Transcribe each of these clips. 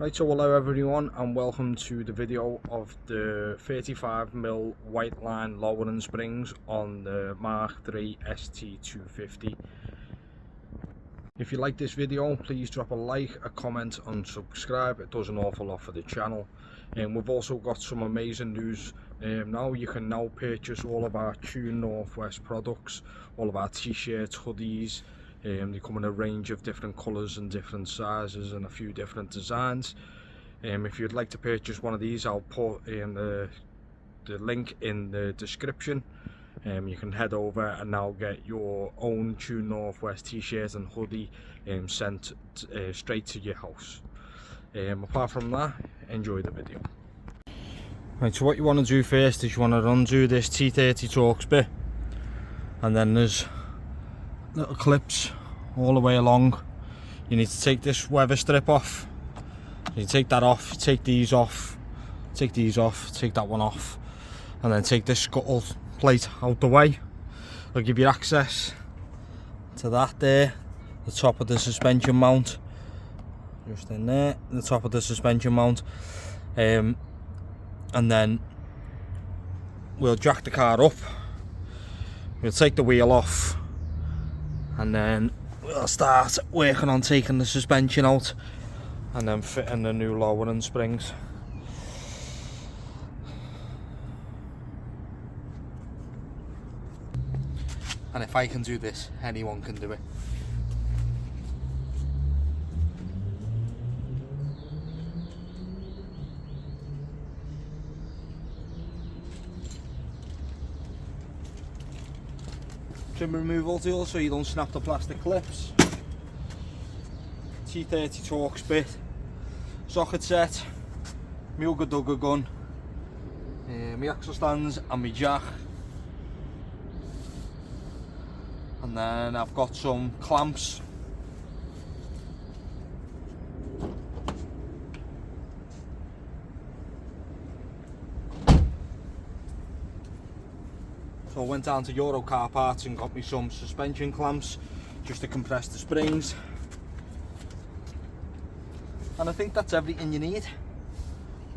Right, so hello everyone and welcome to the video of the 35mm white line lowering springs on the Mark III st250. If you like this video, please drop a like, a comment and subscribe. It does an awful lot for the channel. And we've also got some amazing news. Now you can now purchase all of our True Northwest products, all of our t-shirts, hoodies. They come in a range of different colours and different sizes and a few different designs. If you'd like to purchase one of these, I'll put in the link in the description. You can head over and now get your own True Northwest t-shirt and hoodie sent straight to your house. Apart from that, enjoy the video. Right, so what you want to do first is you want to undo this T30 Torx bit, and then there's little clips all the way along. You need to take this weather strip off. You take that off, take these off, take these off, take that one off, and then take this scuttle plate out the way. It'll give you access to that there, the top of the suspension mount, just in there, the top of the suspension mount. And then we'll jack the car up, we'll take the wheel off, and then we'll start working on taking the suspension out and then fitting the new lowering springs. And if I can do this, anyone can do it. Trim removal tool so you don't snap the plastic clips. T30 Torx bit, socket set, my Ugga Dugga gun, my axle stands and my jack. And then I've got some clamps. So I went down to Euro Car Parts and got me some suspension clamps just to compress the springs. And I think that's everything you need.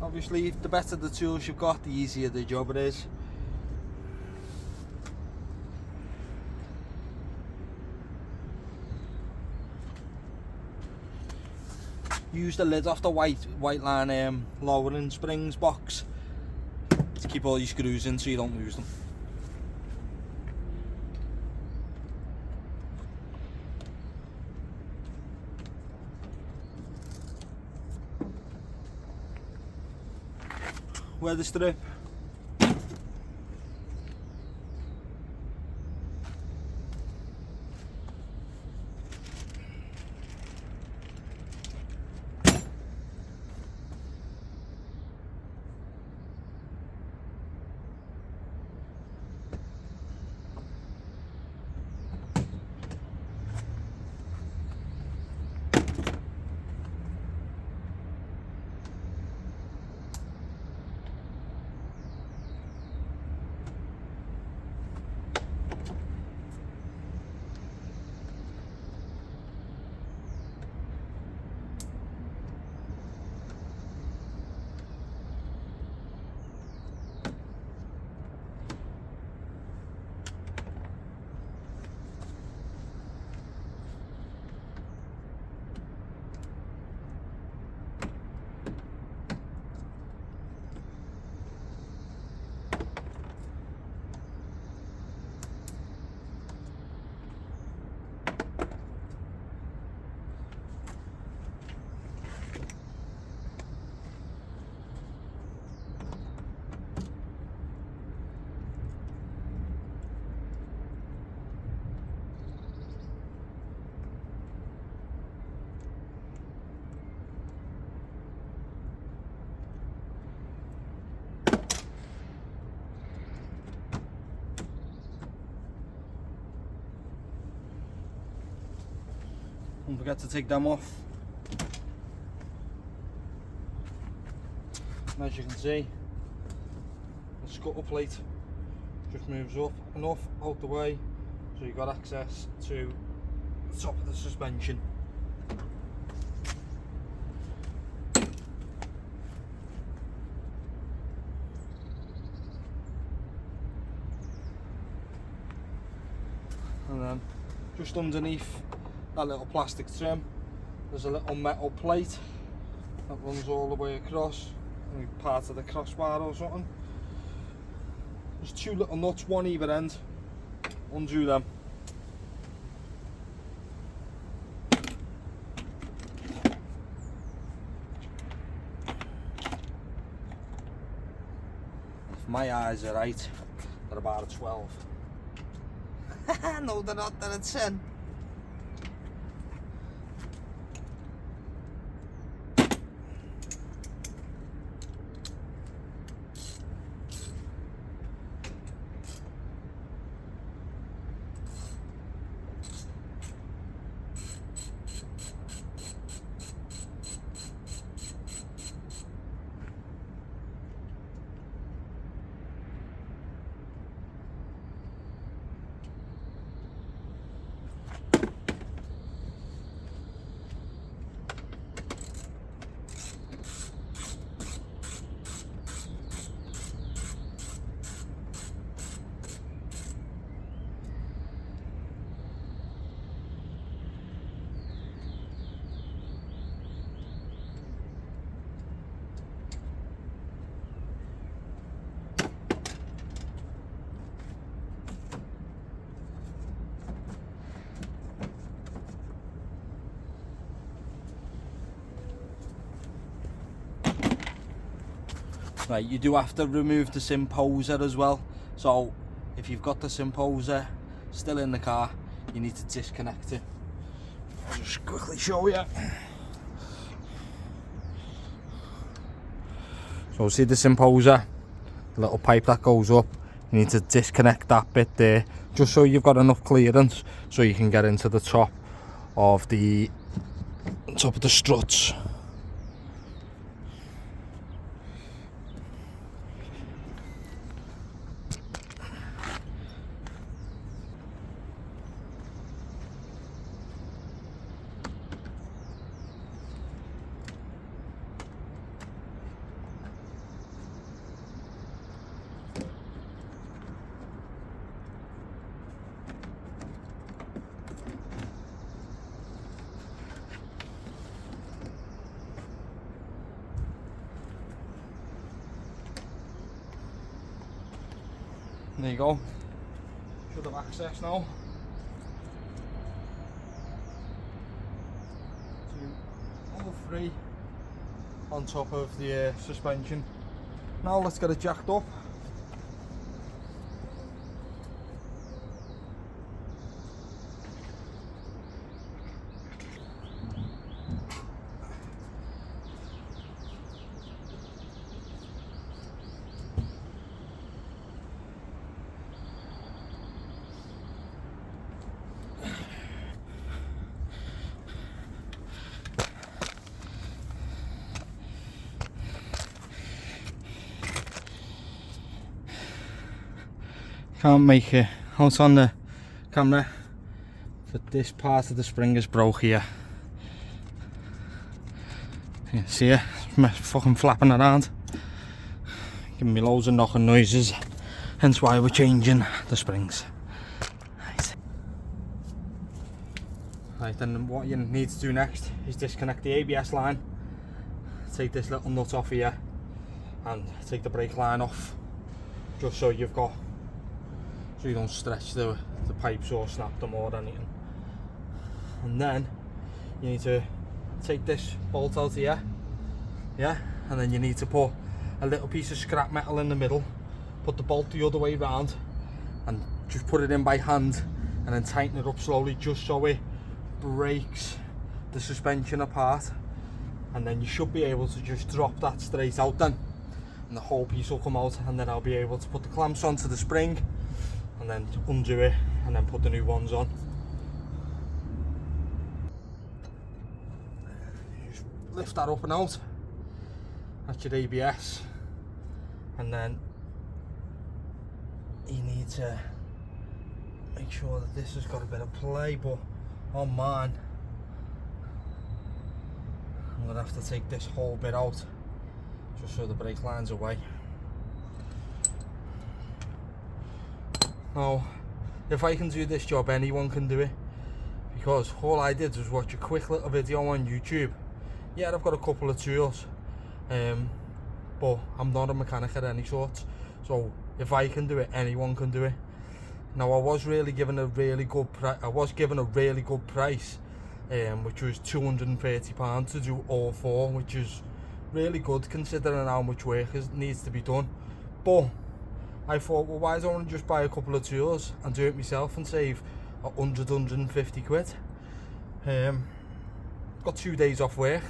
Obviously, the better the tools you've got, the easier the job it is. Use the lid off the white line lowering springs box to keep all your screws in so you don't lose them. Weather strip. Don't forget to take them off. And as you can see, the scuttle plate just moves up enough out the way so you've got access to the top of the suspension. just underneath that little plastic trim, there's a little metal plate that runs all the way across, maybe part of the crossbar or something. There's two little nuts, one either end. Undo them. If my eyes are right, they're about a 12. No, they're not, they're a 10. Right, you do have to remove the symposer as well. So if you've got the symposer still in the car, you need to disconnect it. I'll just quickly show you. So see the symposer, the little pipe that goes up, you need to disconnect that bit there, just so you've got enough clearance so you can get into the top of the struts. There you go. Should have access now to all three on top of the suspension. Now let's get it jacked up. Can't make it out on the camera, but this part of the spring is broke here. You can see it, it's fucking flapping around, giving me loads of knocking noises, hence why we're changing the springs. Right, then what you need to do next is disconnect the ABS line, take this little nut off here and take the brake line off, just so you've got, so you don't stretch the pipes or snap them or anything. And then you need to take this bolt out here, yeah, and then you need to put a little piece of scrap metal in the middle, put the bolt the other way round and just put it in by hand and then tighten it up slowly just so it breaks the suspension apart, and then you should be able to just drop that straight out then, and the whole piece will come out, and then I'll be able to put the clamps onto the spring and then undo it and then put the new ones on. Just lift that up and out, that's your ABS, and then you need to make sure that this has got a bit of play, but on mine I'm going to have to take this whole bit out just so the brake line's away. Now, if I can do this job, anyone can do it. because all I did was watch a quick little video on YouTube. Yeah, I've got a couple of tools, but I'm not a mechanic of any sort, so if I can do it, anyone can do it. Now, I was given a really good price, which was £230 to do all four, which is really good considering how much work needs to be done. But I thought, well, why don't I just buy a couple of tools and do it myself and save 150 quid. Got 2 days off work.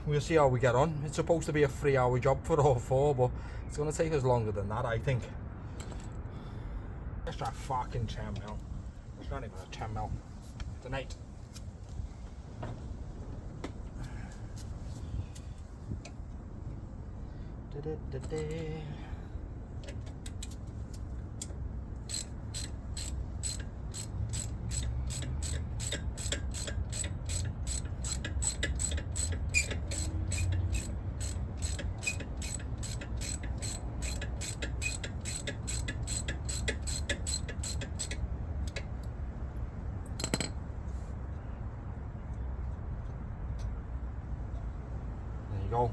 We'll see how we get on. It's supposed to be a 3-hour job for all four, but it's going to take us longer than that, I think. Let's try fucking 10 mil. It's not even a 10 mil. It's an 8. There you go.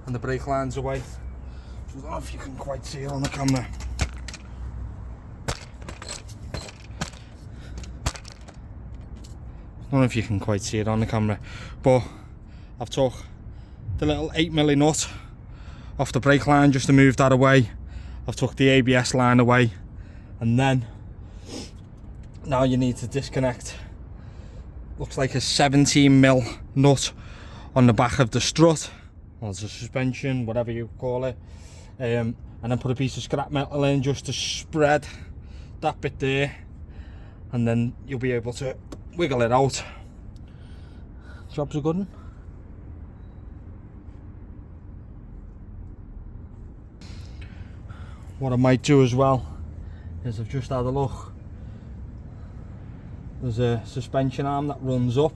And the brake line's away. I don't know if you can quite see it on the camera. I don't know if you can quite see it on the camera, but I've took the little 8mm nut off the brake line just to move that away. I've took the ABS line away, and then now you need to disconnect, looks like a 17mm nut on the back of the strut, or the suspension, whatever you call it, and then put a piece of scrap metal in just to spread that bit there, and then you'll be able to wiggle it out. Job's a good one. What I might do as well is, I've just had a look, there's a suspension arm that runs up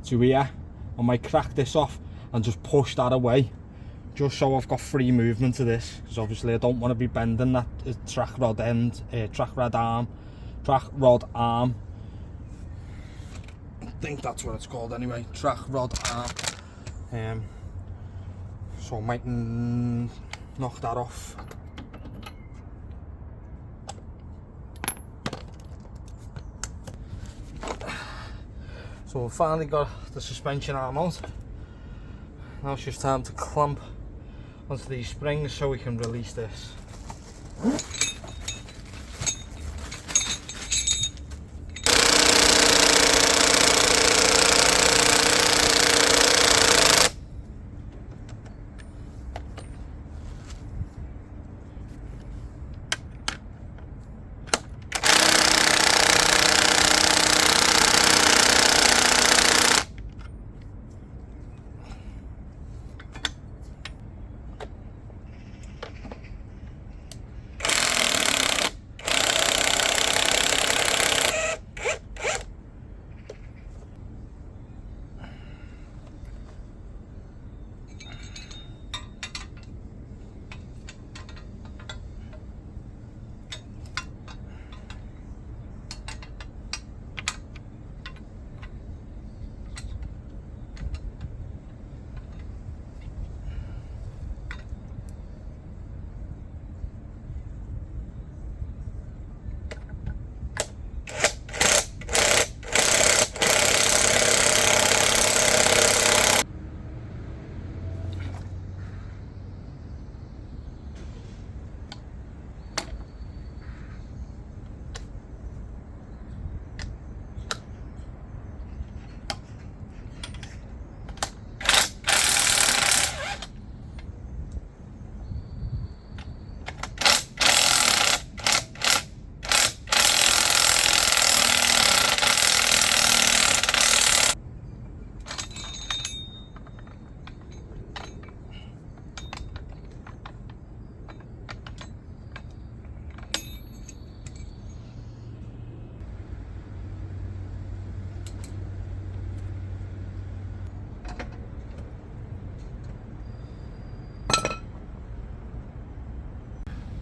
to here. I might crack this off and just push that away, just so I've got free movement to this, because obviously I don't want to be bending that track rod arm. I think that's what it's called anyway, track rod arm. So I might knock that off. So we've finally got the suspension arm out. Now it's just time to clamp onto these springs so we can release this.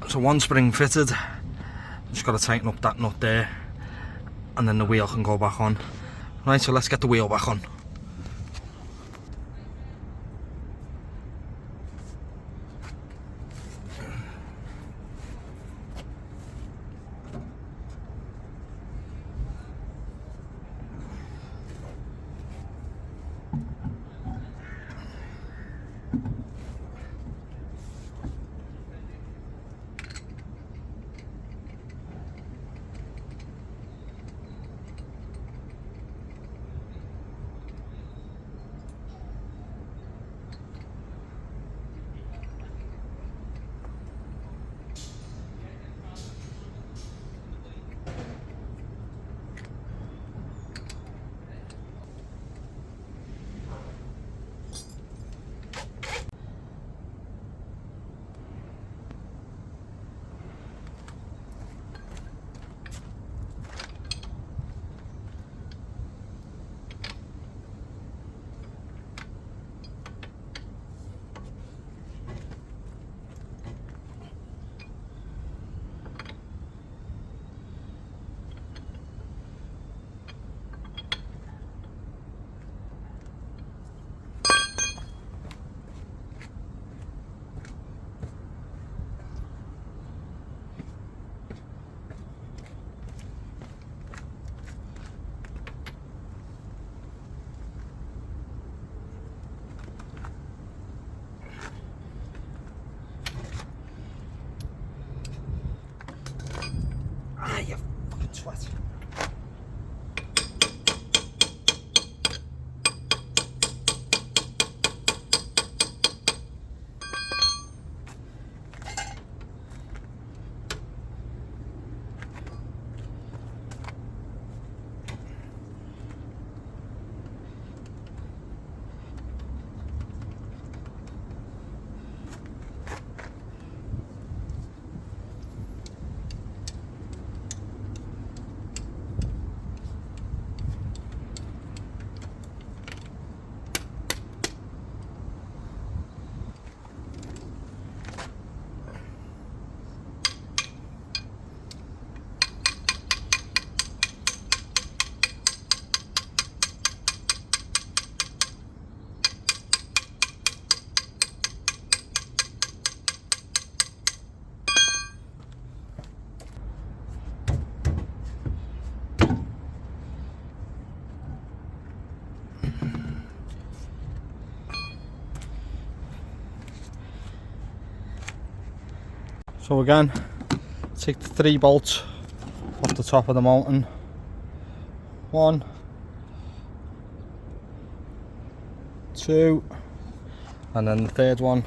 So one spring fitted, just got to tighten up that nut there, and then the wheel can go back on. Right, so let's get the wheel back on. Ah, you fucking twat. So again, take the 3 bolts off the top of the mountain. 1, 2, and then the 3rd one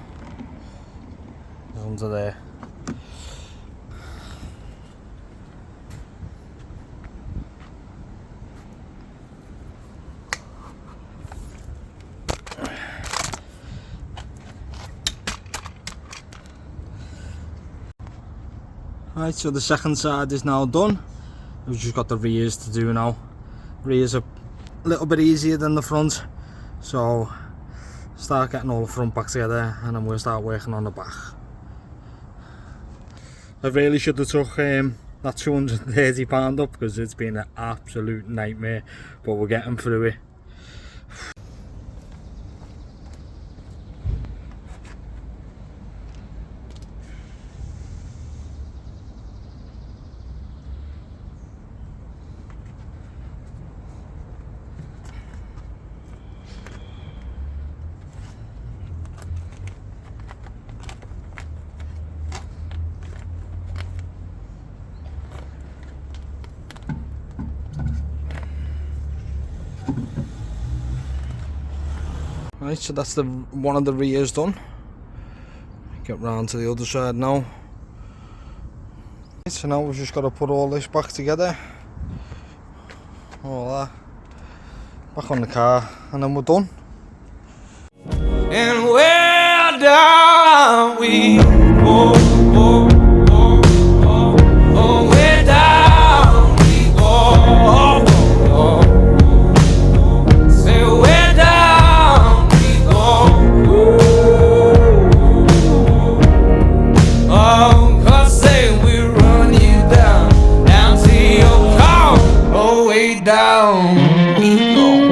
is under there. Right, so the second side is now done. We've just got the rears to do now. Rears are a little bit easier than the front, so start getting all the front back together and then we'll start working on the back. I really should have took that £230 up because it's been an absolute nightmare, but we're getting through it. Right, so that's one of the rears done. Get round to the other side now. Right, so now we've just got to put all this back together. All that. Back on the car, and then we're done. And where down we go, go, go, go, oh, where down we go, go, go. Say where down we go, oh, 'cause say we run you down to your car, oh. we go.